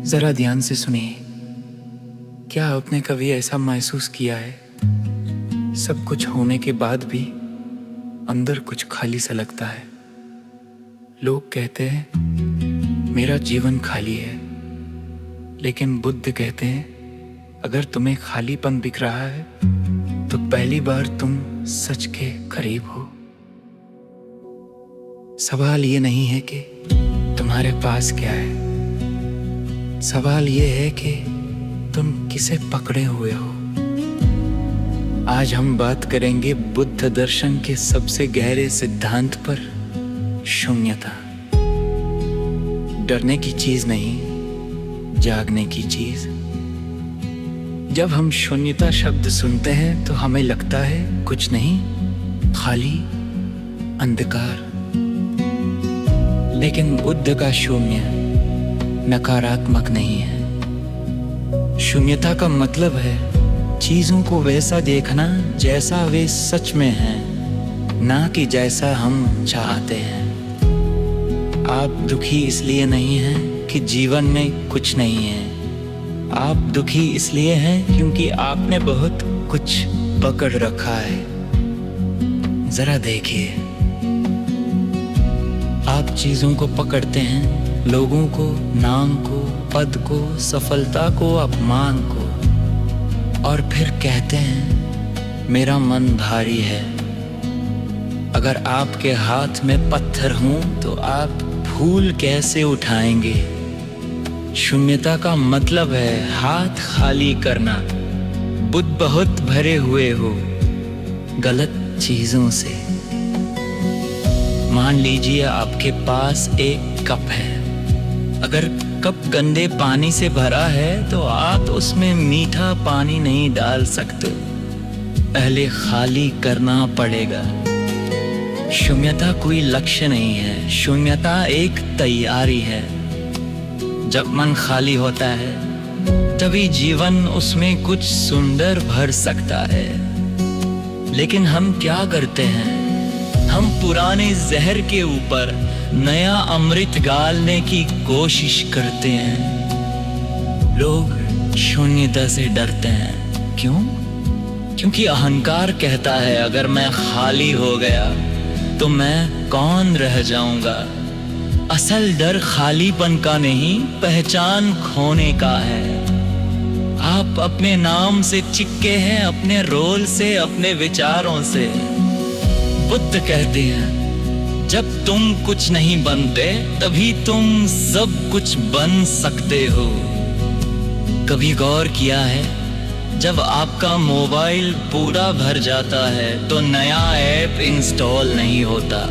जरा ध्यान से सुनिए। क्या आपने कभी ऐसा महसूस किया है, सब कुछ होने के बाद भी अंदर कुछ खाली सा लगता है? लोग कहते हैं मेरा जीवन खाली है, लेकिन बुद्ध कहते हैं अगर तुम्हें खालीपन दिख रहा है तो पहली बार तुम सच के करीब हो। सवाल ये नहीं है कि तुम्हारे पास क्या है, सवाल ये है कि तुम किसे पकड़े हुए हो। आज हम बात करेंगे बुद्ध दर्शन के सबसे गहरे सिद्धांत पर, शून्यता। डरने की चीज नहीं, जागने की चीज। जब हम शून्यता शब्द सुनते हैं तो हमें लगता है कुछ नहीं, खाली, अंधकार। लेकिन बुद्ध का शून्य नकारात्मक नहीं है। शून्यता का मतलब है चीजों को वैसा देखना जैसा वे सच में हैं, ना कि जैसा हम चाहते हैं। आप दुखी इसलिए नहीं हैं कि जीवन में कुछ नहीं है, आप दुखी इसलिए हैं क्योंकि आपने बहुत कुछ पकड़ रखा है। जरा देखिए, आप चीजों को पकड़ते हैं, लोगों को, नाम को, पद को, सफलता को, अपमान को, और फिर कहते हैं मेरा मन भारी है। अगर आपके हाथ में पत्थर हों तो आप फूल कैसे उठाएंगे? शून्यता का मतलब है हाथ खाली करना। बुद्ध बहुत भरे हुए हो गलत चीजों से। मान लीजिए आपके पास एक कप है। अगर कप गंदे पानी से भरा है तो आप उसमें मीठा पानी नहीं डाल सकते, पहले खाली करना पड़ेगा। शून्यता कोई लक्ष्य नहीं है, शून्यता एक तैयारी है। जब मन खाली होता है तभी जीवन उसमें कुछ सुंदर भर सकता है। लेकिन हम क्या करते हैं? हम पुराने जहर के ऊपर नया अमृत गालने की कोशिश करते हैं। लोग शून्यता से डरते हैं। क्यों? क्योंकि अहंकार कहता है अगर मैं खाली हो गया तो मैं कौन रह जाऊंगा। असल डर खालीपन का नहीं, पहचान खोने का है। आप अपने नाम से चिपके हैं, अपने रोल से, अपने विचारों से। बुद्ध कहते हैं जब तुम कुछ नहीं बनते तभी तुम सब कुछ बन सकते हो। कभी गौर किया है जब आपका मोबाइल पूरा भर जाता है तो नया ऐप इंस्टॉल नहीं होता?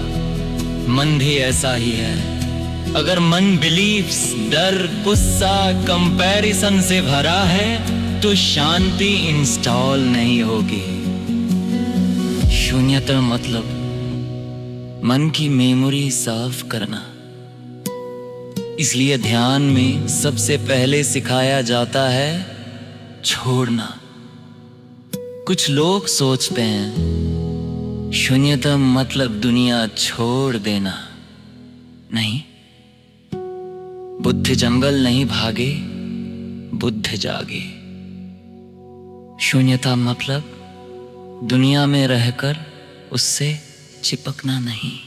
मन भी ऐसा ही है। अगर मन बिलीफ्स, डर, गुस्सा, कंपैरिजन से भरा है तो शांति इंस्टॉल नहीं होगी। शून्यता मतलब मन की मेमोरी साफ करना। इसलिए ध्यान में सबसे पहले सिखाया जाता है छोड़ना। कुछ लोग सोचते हैं शून्यता मतलब दुनिया छोड़ देना। नहीं, बुद्ध जंगल नहीं भागे, बुद्ध जागे। शून्यता मतलब दुनिया में रहकर उससे चिपकना नहीं।